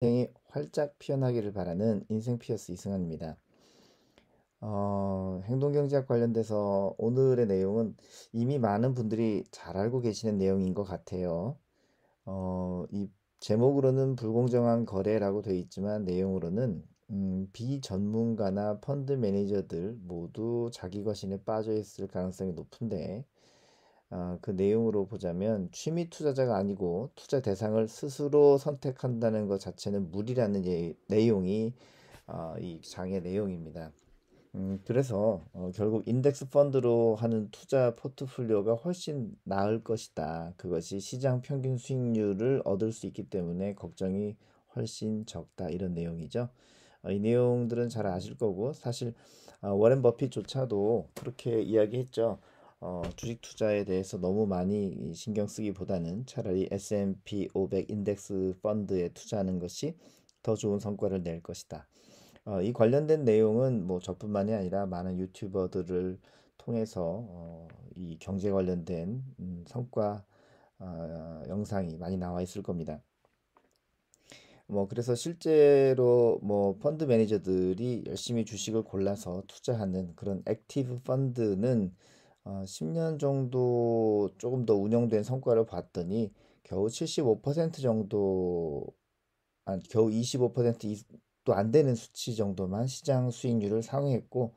인생이 활짝 피어나기를 바라는 인생 피어스 이승환입니다. 행동경제학 관련돼서 오늘의 내용은 이미 많은 분들이 잘 알고 계시는 내용인 것 같아요. 이 제목으로는 불공정한 거래라고 되어 있지만 내용으로는 비전문가나 펀드 매니저들 모두 자기 거신에 빠져 있을 가능성이 높은데 그 내용으로 보자면 취미 투자자가 아니고 투자 대상을 스스로 선택한다는 것 자체는 무리라는 내용이 이 장의 내용입니다. 그래서 결국 인덱스 펀드로 하는 투자 포트폴리오가 훨씬 나을 것이다. 그것이 시장 평균 수익률을 얻을 수 있기 때문에 걱정이 훨씬 적다. 이런 내용이죠. 이 내용들은 잘 아실 거고 사실 워렌 버핏조차도 그렇게 이야기했죠. 주식 투자에 대해서 너무 많이 신경 쓰기보다는 차라리 S&P 500 인덱스 펀드에 투자하는 것이 더 좋은 성과를 낼 것이다. 이 관련된 내용은 뭐 저뿐만이 아니라 많은 유튜버들을 통해서 이 경제 관련된 성과 영상이 많이 나와 있을 겁니다. 뭐 그래서 실제로 뭐 펀드 매니저들이 열심히 주식을 골라서 투자하는 그런 액티브 펀드는 10년 정도 조금 더 운영된 성과를 봤더니 겨우 75% 정도, 겨우 25%도 안 되는 수치 정도만 시장 수익률을 상회했고,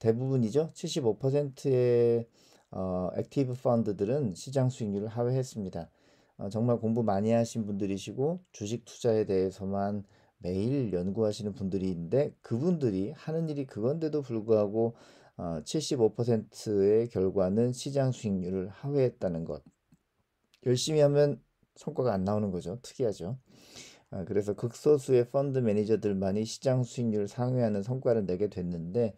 대부분이죠. 75%의 액티브 펀드들은 시장 수익률을 하회했습니다. 정말 공부 많이 하신 분들이시고 주식 투자에 대해서만 매일 연구하시는 분들인데 그분들이 하는 일이 그건데도 불구하고 75%의 결과는 시장 수익률을 하회했다는 것. 열심히 하면 성과가 안 나오는 거죠. 특이하죠. 그래서 극소수의 펀드 매니저들만이 시장 수익률을 상회하는 성과를 내게 됐는데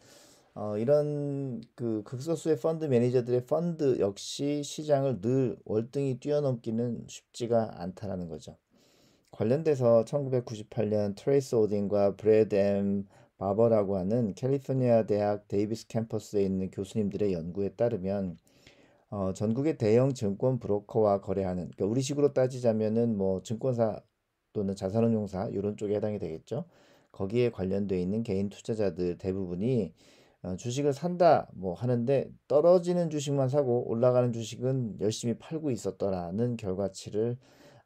이런 그 극소수의 펀드 매니저들의 펀드 역시 시장을 늘 월등히 뛰어넘기는 쉽지가 않다라는 거죠. 관련돼서 1998년 트레이스 오딘과 브래드 M 바버라고 하는 캘리포니아 대학 데이비스 캠퍼스에 있는 교수님들의 연구에 따르면 전국의 대형 증권 브로커와 거래하는, 그러니까 우리식으로 따지자면은 뭐 증권사 또는 자산운용사 이런 쪽에 해당이 되겠죠. 거기에 관련돼 있는 개인 투자자들 대부분이 주식을 산다 뭐 하는데 떨어지는 주식만 사고 올라가는 주식은 열심히 팔고 있었더라는 결과치를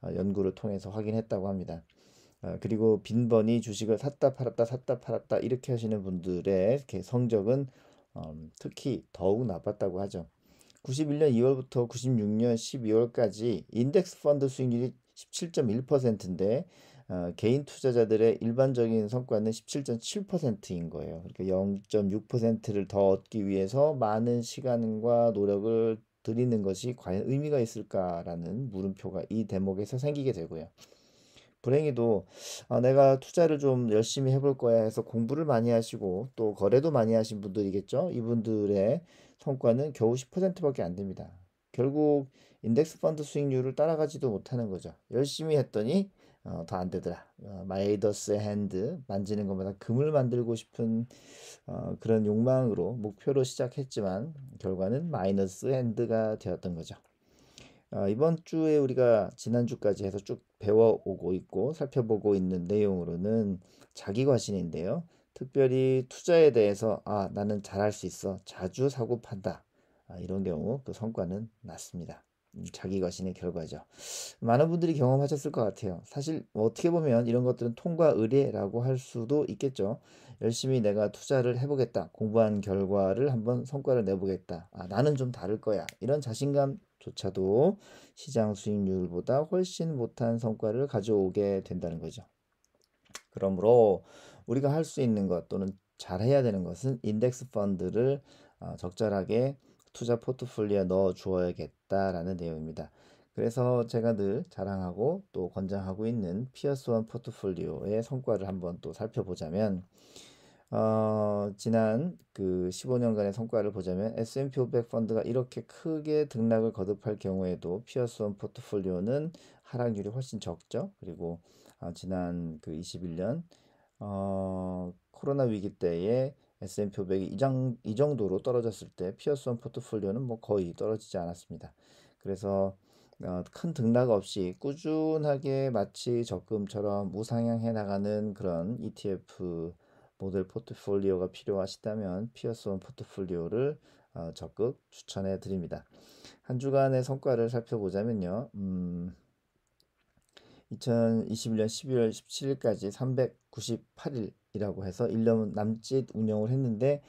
연구를 통해서 확인했다고 합니다. 그리고 빈번히 주식을 샀다 팔았다 샀다 팔았다 이렇게 하시는 분들의 성적은 특히 더욱 나빴다고 하죠. 91년 2월부터 96년 12월까지 인덱스 펀드 수익률이 17.1%인데 개인 투자자들의 일반적인 성과는 17.7%인 거예요. 그러니까 0.6%를 더 얻기 위해서 많은 시간과 노력을 들이는 것이 과연 의미가 있을까라는 물음표가 이 대목에서 생기게 되고요. 불행히도 내가 투자를 좀 열심히 해볼 거야 해서 공부를 많이 하시고 또 거래도 많이 하신 분들이겠죠. 이분들의 성과는 겨우 10%밖에 안 됩니다. 결국 인덱스 펀드 수익률을 따라가지도 못하는 거죠. 열심히 했더니 더 안 되더라. 마이더스 핸드 만지는 것마다 금을 만들고 싶은 그런 욕망으로 목표로 시작했지만 결과는 마이너스 핸드가 되었던 거죠. 이번 주에 우리가 지난주까지 해서 쭉 배워오고 있고 살펴보고 있는 내용으로는 자기 과신인데요. 특별히 투자에 대해서 나는 잘할 수 있어. 자주 사고 판다. 이런 경우 그 성과는 낮습니다. 자기 과신의 결과죠. 많은 분들이 경험하셨을 것 같아요. 사실 뭐 어떻게 보면 이런 것들은 통과 의례라고 할 수도 있겠죠. 열심히 내가 투자를 해보겠다. 공부한 결과를 한번 성과를 내보겠다. 나는 좀 다를 거야. 이런 자신감조차도 시장 수익률보다 훨씬 못한 성과를 가져오게 된다는 거죠. 그러므로 우리가 할 수 있는 것 또는 잘해야 되는 것은 인덱스 펀드를 적절하게 투자 포트폴리오에 넣어 주어야겠다라는 내용입니다. 그래서 제가 늘 자랑하고 또 권장하고 있는 피어스원 포트폴리오의 성과를 한번 또 살펴보자면 지난 그 15년간의 성과를 보자면 S&P 500 펀드가 이렇게 크게 등락을 거듭할 경우에도 피어스원 포트폴리오는 하락률이 훨씬 적죠. 그리고 지난 그 21년 코로나 위기 때에 S&P 500이 이 정도로 떨어졌을 때 피어스원 포트폴리오는 뭐 거의 떨어지지 않았습니다. 그래서 큰 등락 없이 꾸준하게 마치 적금처럼 우상향해 나가는 그런 ETF 모델 포트폴리오가 필요하시다면 피어스원 포트폴리오를 적극 추천해 드립니다. 한 주간의 성과를 살펴보자면요. 2021년 12월 17일까지 398일이라고 해서 1년 남짓 운영을 했는데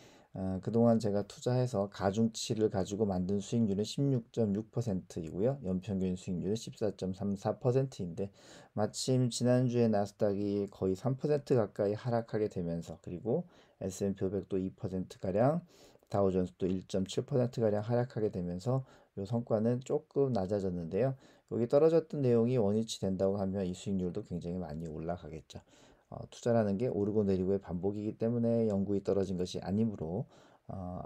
그동안 제가 투자해서 가중치를 가지고 만든 수익률은 16.6%이고요. 연평균 수익률은 14.34%인데 마침 지난주에 나스닥이 거의 3% 가까이 하락하게 되면서 그리고 S&P 500도 2%가량 다우존스도 1.7%가량 하락하게 되면서 이 성과는 조금 낮아졌는데요. 여기 떨어졌던 내용이 원위치 된다고 하면 이 수익률도 굉장히 많이 올라가겠죠. 투자라는 게 오르고 내리고의 반복이기 때문에 영구히 떨어진 것이 아니므로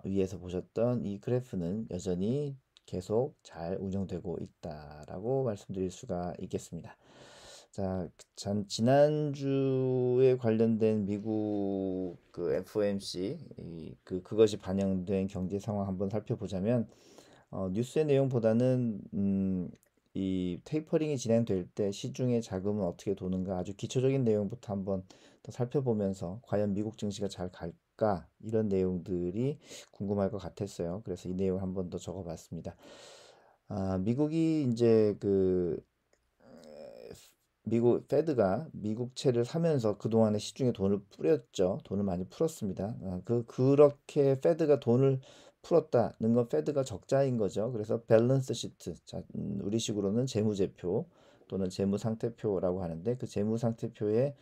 위에서 보셨던 이 그래프는 여전히 계속 잘 운영되고 있다라고 말씀드릴 수가 있겠습니다. 자, 지난주에 관련된 미국 그 FOMC 그것이 반영된 경제 상황 한번 살펴보자면 뉴스의 내용보다는 이 테이퍼링이 진행될 때 시중의 자금은 어떻게 도는가 아주 기초적인 내용부터 한번 더 살펴보면서 과연 미국 증시가 잘 갈까 이런 내용들이 궁금할 것 같았어요. 그래서 이 내용을 한번 더 적어봤습니다. 미국이 이제 미국 페드가 미국채를 사면서 그동안에 시중에 돈을 뿌렸죠. 돈을 많이 풀었습니다. 그렇게 페드가 돈을 풀었다는 건 페드가 적자인 거죠. 그래서 밸런스 시트, 자, 우리식으로는 재무제표 또는 재무상태표라고 하는데 그 재무상태표에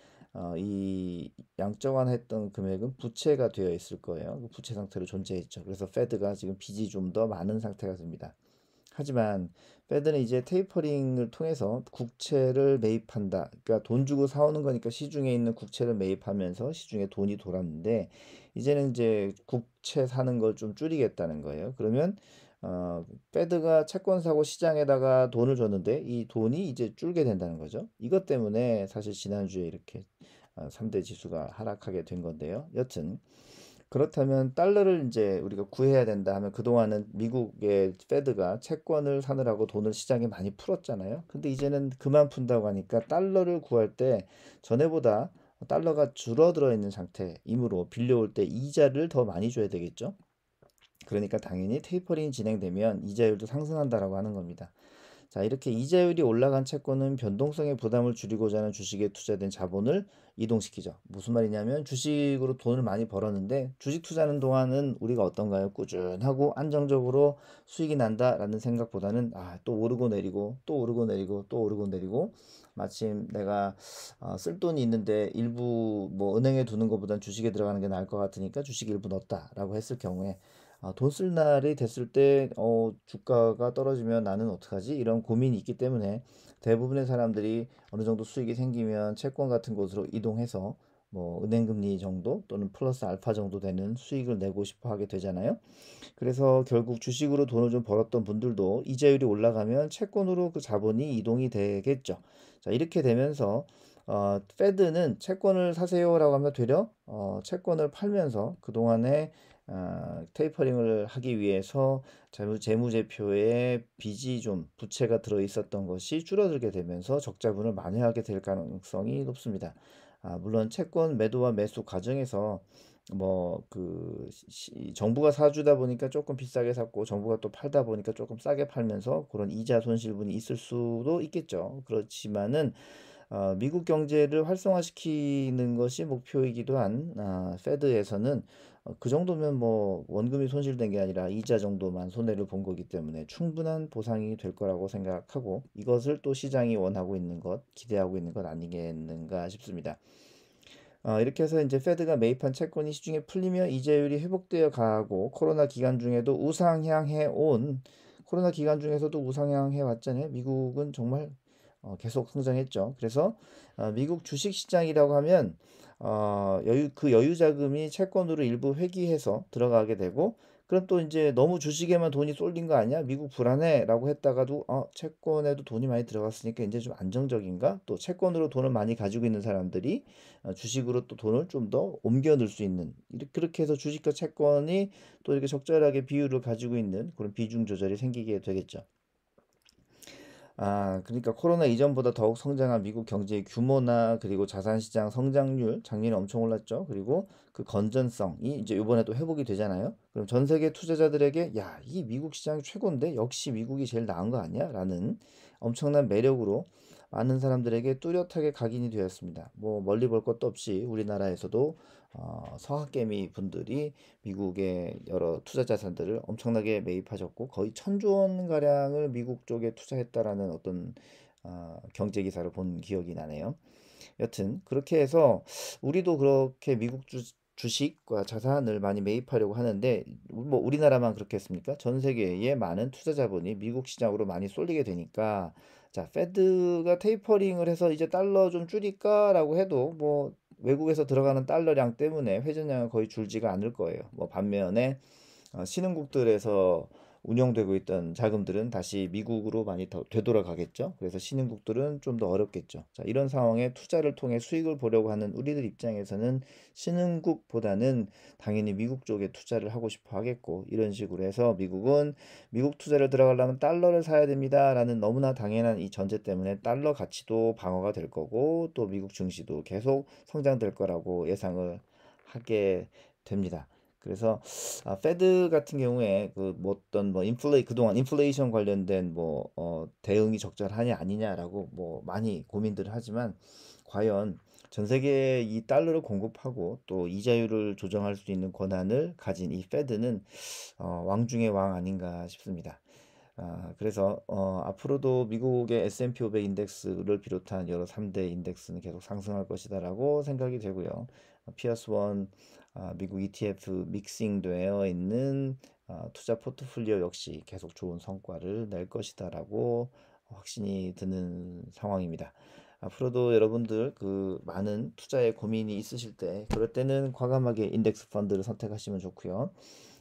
이 양적완했던 금액은 부채가 되어 있을 거예요. 그 부채 상태로 존재했죠. 그래서 페드가 지금 빚이 좀 더 많은 상태가 됩니다. 하지만 페드는 이제 테이퍼링을 통해서 국채를 매입한다. 그러니까 돈 주고 사오는 거니까 시중에 있는 국채를 매입하면서 시중에 돈이 돌았는데 이제는 이제 국채 사는 걸 좀 줄이겠다는 거예요. 그러면 페드가 채권 사고 시장에다가 돈을 줬는데 이 돈이 이제 줄게 된다는 거죠. 이것 때문에 사실 지난주에 이렇게 3대 지수가 하락하게 된 건데요. 여튼 그렇다면 달러를 이제 우리가 구해야 된다 하면 그동안은 미국의 페드가 채권을 사느라고 돈을 시장에 많이 풀었잖아요. 근데 이제는 그만 푼다고 하니까 달러를 구할 때 전에보다 달러가 줄어들어 있는 상태이므로 빌려올 때 이자를 더 많이 줘야 되겠죠. 그러니까 당연히 테이퍼링이 진행되면 이자율도 상승한다라고 하는 겁니다. 자, 이렇게 이자율이 올라간 채권은 변동성의 부담을 줄이고자 하는 주식에 투자된 자본을 이동시키죠. 무슨 말이냐면 주식으로 돈을 많이 벌었는데 주식 투자하는 동안은 우리가 어떤가요? 꾸준하고 안정적으로 수익이 난다라는 생각보다는 또 오르고 내리고 또 오르고 내리고 또 오르고 내리고 마침 내가 쓸 돈이 있는데 일부 뭐 은행에 두는 것보단 주식에 들어가는 게 나을 것 같으니까 주식 일부 넣었다라고 했을 경우에 돈 쓸 날이 됐을 때 주가가 떨어지면 나는 어떡하지? 이런 고민이 있기 때문에 대부분의 사람들이 어느 정도 수익이 생기면 채권 같은 곳으로 이동해서 뭐 은행 금리 정도 또는 플러스 알파 정도 되는 수익을 내고 싶어 하게 되잖아요. 그래서 결국 주식으로 돈을 좀 벌었던 분들도 이자율이 올라가면 채권으로 그 자본이 이동이 되겠죠. 자, 이렇게 되면서 페드는 채권을 사세요라고 하면 되려 채권을 팔면서 그동안에 테이퍼링을 하기 위해서 재무제표에 빚이 좀 부채가 들어 있었던 것이 줄어들게 되면서 적자분을 만회하게 될 가능성이 높습니다. 물론 채권 매도와 매수 과정에서 뭐 정부가 사주다 보니까 조금 비싸게 샀고 정부가 또 팔다 보니까 조금 싸게 팔면서 그런 이자 손실분이 있을 수도 있겠죠. 그렇지만은 미국 경제를 활성화시키는 것이 목표이기도 한 페드에서는 그 정도면 뭐 원금이 손실된 게 아니라 이자 정도만 손해를 본 거기 때문에 충분한 보상이 될 거라고 생각하고 이것을 또 시장이 원하고 있는 것, 기대하고 있는 것 아니겠는가 싶습니다. 이렇게 해서 이제 페드가 매입한 채권이 시중에 풀리며 이자율이 회복되어 가고 코로나 기간 중에도 우상향해 온 코로나 기간 중에서도 우상향해 왔잖아요. 미국은 정말 계속 성장했죠. 그래서 미국 주식 시장이라고 하면 여유 자금이 채권으로 일부 회귀해서 들어가게 되고 그럼 또 이제 너무 주식에만 돈이 쏠린 거 아니야? 미국 불안해라고 했다가도 채권에도 돈이 많이 들어갔으니까 이제 좀 안정적인가? 또 채권으로 돈을 많이 가지고 있는 사람들이 주식으로 또 돈을 좀 더 옮겨 넣을 수 있는 그렇게 해서 주식과 채권이 또 이렇게 적절하게 비율을 가지고 있는 그런 비중 조절이 생기게 되겠죠. 그러니까 코로나 이전보다 더욱 성장한 미국 경제의 규모나 그리고 자산시장 성장률 작년에 엄청 올랐죠. 그리고 그 건전성이 이제 이번에 또 회복이 되잖아요. 그럼 전 세계 투자자들에게 야, 이 미국 시장이 최고인데 역시 미국이 제일 나은 거 아니야? 라는 엄청난 매력으로 많은 사람들에게 뚜렷하게 각인이 되었습니다. 뭐 멀리 볼 것도 없이 우리나라에서도 서학개미 분들이 미국의 여러 투자 자산들을 엄청나게 매입하셨고 거의 1,000조 원 가량을 미국 쪽에 투자했다라는 어떤 경제 기사를 본 기억이 나네요. 여튼 그렇게 해서 우리도 그렇게 미국 주식과 자산을 많이 매입하려고 하는데 뭐 우리나라만 그렇게 했습니까? 전 세계의 많은 투자 자본이 미국 시장으로 많이 쏠리게 되니까 자, 페드가 테이퍼링을 해서 이제 달러 좀 줄일까라고 해도 뭐 외국에서 들어가는 달러량 때문에 회전량은 거의 줄지가 않을 거예요. 뭐 반면에 신흥국들에서 운영되고 있던 자금들은 다시 미국으로 많이 더 되돌아가겠죠. 그래서 신흥국들은 좀 더 어렵겠죠. 자, 이런 상황에 투자를 통해 수익을 보려고 하는 우리들 입장에서는 신흥국보다는 당연히 미국 쪽에 투자를 하고 싶어 하겠고, 이런 식으로 해서 미국은 미국 투자를 들어가려면 달러를 사야 됩니다라는 너무나 당연한 이 전제 때문에 달러 가치도 방어가 될 거고, 또 미국 증시도 계속 성장될 거라고 예상을 하게 됩니다. 그래서 페드 같은 경우에 그 뭐 어떤 뭐 그동안 인플레이션 관련된 뭐 대응이 적절하냐 아니냐라고 뭐 많이 고민들을 하지만 과연 전 세계에 이 달러를 공급하고 또 이자율을 조정할 수 있는 권한을 가진 이 페드는 왕 중의 왕 아닌가 싶습니다. 그래서 앞으로도 미국의 S&P 500 인덱스를 비롯한 여러 3대 인덱스는 계속 상승할 것이다라고 생각이 되고요. 피어스 원 미국 ETF 믹싱되어 있는 투자 포트폴리오 역시 계속 좋은 성과를 낼 것이다라고 확신이 드는 상황입니다. 앞으로도 여러분들 그 많은 투자에 고민이 있으실 때 그럴 때는 과감하게 인덱스 펀드를 선택하시면 좋고요.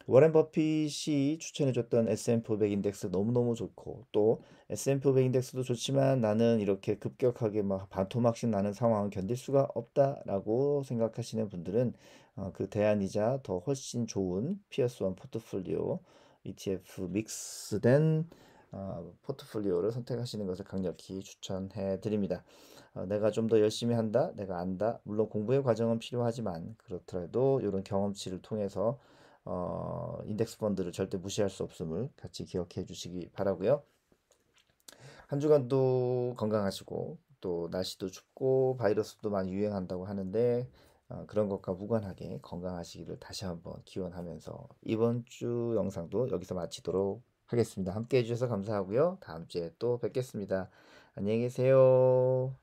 워렌 버핏이 추천해줬던 S&P 500 인덱스 너무너무 좋고 또 S&P 500 인덱스도 좋지만 나는 이렇게 급격하게 막 반토막씩 나는 상황을 견딜 수가 없다라고 생각하시는 분들은 그 대안이자 더 훨씬 좋은 피어스 원 포트폴리오 ETF 믹스된 포트폴리오를 선택하시는 것을 강력히 추천해 드립니다. 내가 좀 더 열심히 한다, 내가 안다. 물론 공부의 과정은 필요하지만 그렇더라도 이런 경험치를 통해서 인덱스 펀드를 절대 무시할 수 없음을 같이 기억해 주시기 바라고요. 한 주간도 건강하시고 또 날씨도 춥고 바이러스도 많이 유행한다고 하는데 그런 것과 무관하게 건강하시기를 다시 한번 기원하면서 이번 주 영상도 여기서 마치도록 하겠습니다. 함께 해주셔서 감사하고요. 다음 주에 또 뵙겠습니다. 안녕히 계세요.